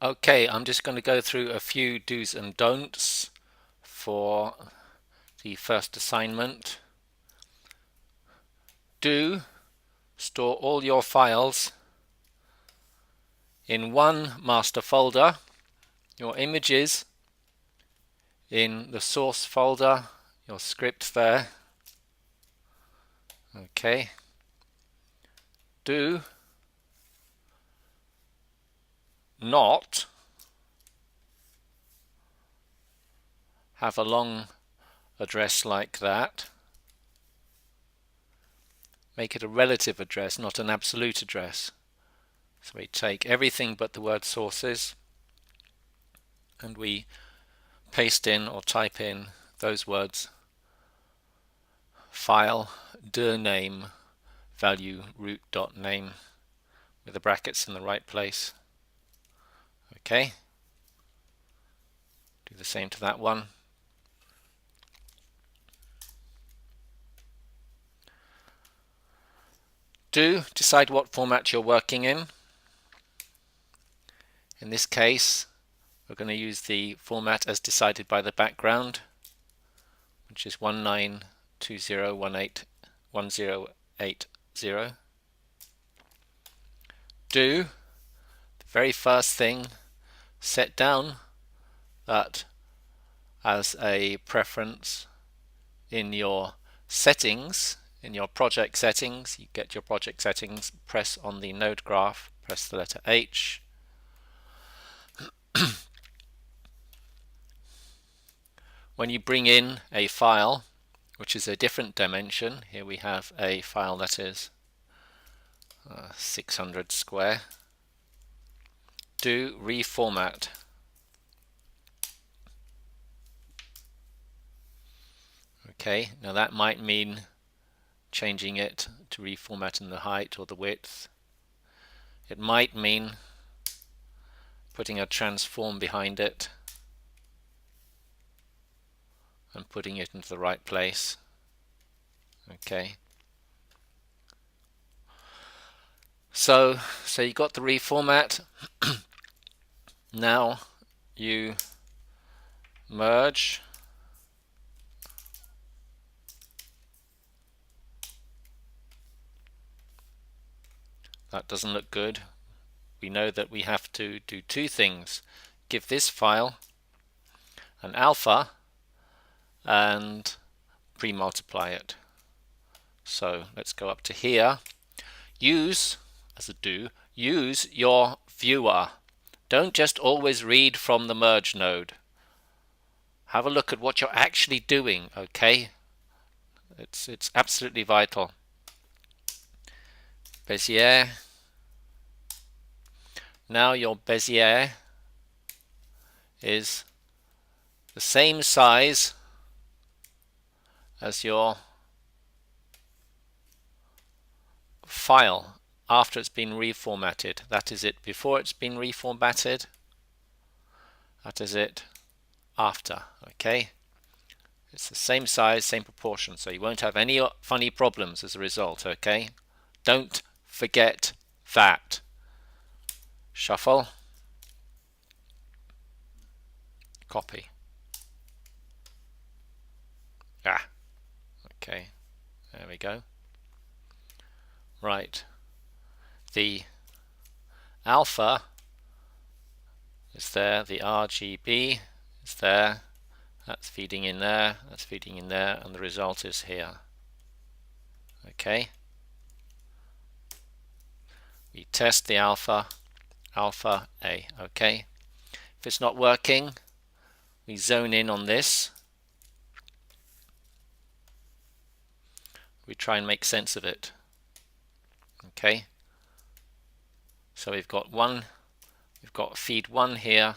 Okay, I'm just going to go through a few do's and don'ts for the first assignment. Do store all your files in one master folder, your images in the source folder, your script there. Okay. Do not have a long address like that. Make it a relative address, not an absolute address. So we take everything but the word sources and we paste in or type in those words: file dir name value root.name with the brackets in the right place. Okay, do the same to that one. Do decide what format you're working in. In this case, we're going to use the format as decided by the background, which is 1920181080. Do the very first thing, set down that as a preference in your settings, in your project settings. You get your project settings, press on the node graph, press the letter H. When you bring in a file which is a different dimension, here we have a file that is 600 square, do reformat. Okay, now that might mean changing it to reformat in the height or the width. It might mean putting a transform behind it and putting it into the right place. Okay. So you got the reformat. Now you merge that doesn't look good. We know that we have to do two things: give this file an alpha and pre-multiply it. So let's go up to here. Use, as a do, use your viewer. Don't just always read from the merge node. Have a look at what you're actually doing, okay? It's absolutely vital. Bezier. Now your Bezier is the same size as your file after it's been reformatted. That is it before it's been reformatted. That is it after. Okay, it's the same size, same proportion, so you won't have any funny problems as a result. Okay, don't forget that. Shuffle, copy. Okay, there we go. Right, the alpha is there, the RGB is there, that's feeding in there, that's feeding in there, and the result is here. Okay, we test the alpha A. Okay, if it's not working, we zone in on this, we try and make sense of it. Okay, so we've got feed 1 here,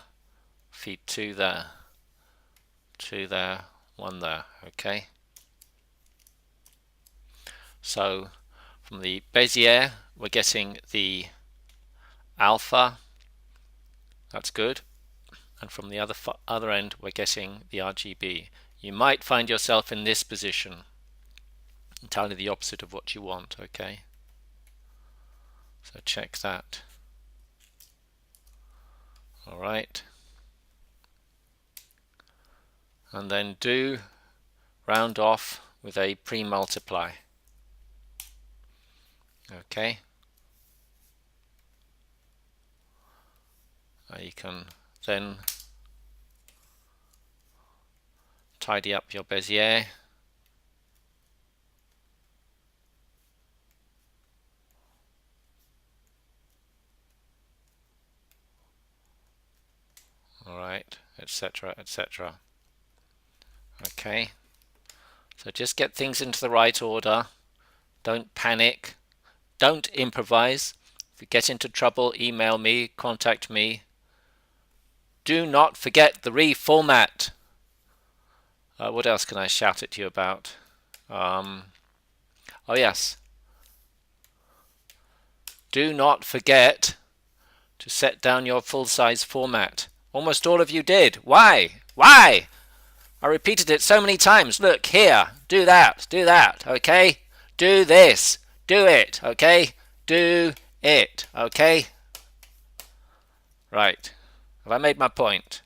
feed 2 there, 2 there, 1 there. Okay, so from the Bezier we're getting the alpha, that's good, and from the other end we're getting the RGB. You might find yourself in this position, entirely the opposite of what you want. Okay, so check that. All right. And then do round off with a pre-multiply. Okay. You can then tidy up your Bezier. All right, etc., etc. Okay. So just get things into the right order. Don't panic. Don't improvise. If you get into trouble, email me, contact me. Do not forget the reformat. What else can I shout at you about? Oh yes. Do not forget to set down your full-size format. Almost all of you did. Why? Why? I repeated it so many times. Look, here. Do that. Do that. Okay? Do this. Do it. Okay? Do it. Okay? Right. Have I made my point?